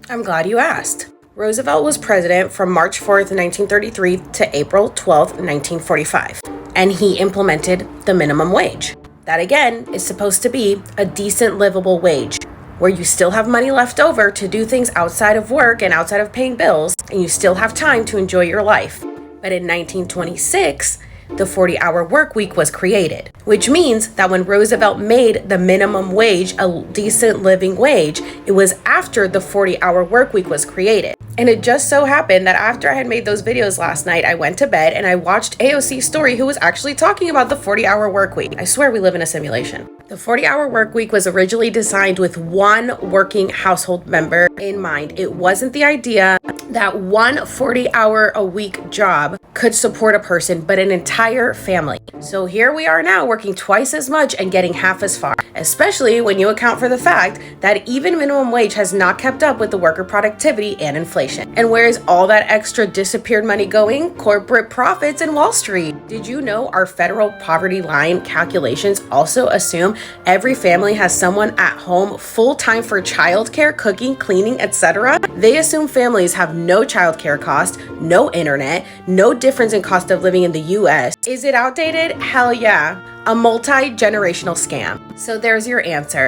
I'm glad you asked. Roosevelt was president from March 4th, 1933 to April 12th, 1945, and he implemented the minimum wage. That again is supposed to be a decent livable wage where you still have money left over to do things outside of work and outside of paying bills, and you still have time to enjoy your life. But in 1926, the 40-hour work week was created, which means that when Roosevelt made the minimum wage a decent living wage, it was after the 40-hour work week was created. And it just so happened that after I had made those videos last night, I went to bed and I watched AOC Story, who was actually talking about the 40-hour work week. I swear we live in a simulation. The 40-hour work week was originally designed with one working household member in mind. It wasn't the idea that one 40-hour-a-week job could support a person, but an entire family. So here we are now working twice as much and getting half as far, especially when you account for the fact that even minimum wage has not kept up with the worker productivity and inflation. And where is all that extra disappeared money going? Corporate profits and Wall Street. Did you know our federal poverty line calculations also assume every family has someone at home full-time for childcare, cooking, cleaning, etc.? They assume families have no childcare cost, no internet, no difference in cost of living in the US. Is it outdated? Hell yeah. A multi-generational scam. So there's your answer.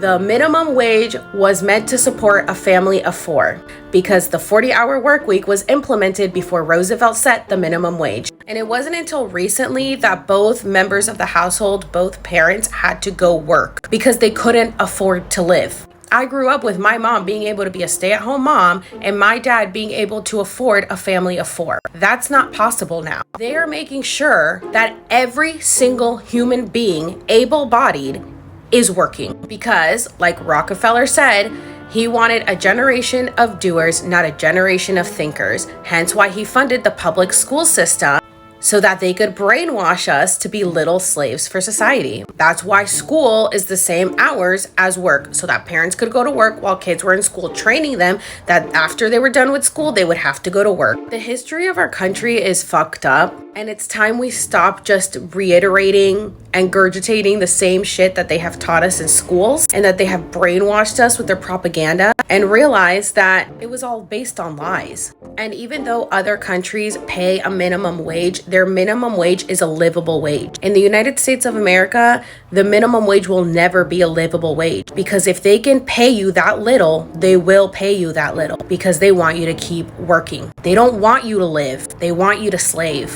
The minimum wage was meant to support a family of four because the 40-hour work week was implemented before Roosevelt set the minimum wage. And it wasn't until recently that both members of the household, both parents, had to go work because they couldn't afford to live. I grew up with my mom being able to be a stay-at-home mom and my dad being able to afford a family of four. That's not possible now. They are making sure that every single human being, able-bodied, is working because, like Rockefeller said, he wanted a generation of doers, not a generation of thinkers. Hence why he funded the public school system so that they could brainwash us to be little slaves for society. That's why school is the same hours as work, so that parents could go to work while kids were in school, training them that after they were done with school, they would have to go to work. The history of our country is fucked up, and it's time we stop just reiterating and gurgitating the same shit that they have taught us in schools and that they have brainwashed us with their propaganda, and realize that it was all based on lies. And even though other countries pay a minimum wage, their minimum wage is a livable wage. In the United States of America, the minimum wage will never be a livable wage because if they can pay you that little, they will pay you that little because they want you to keep working. They don't want you to live. They want you to slave.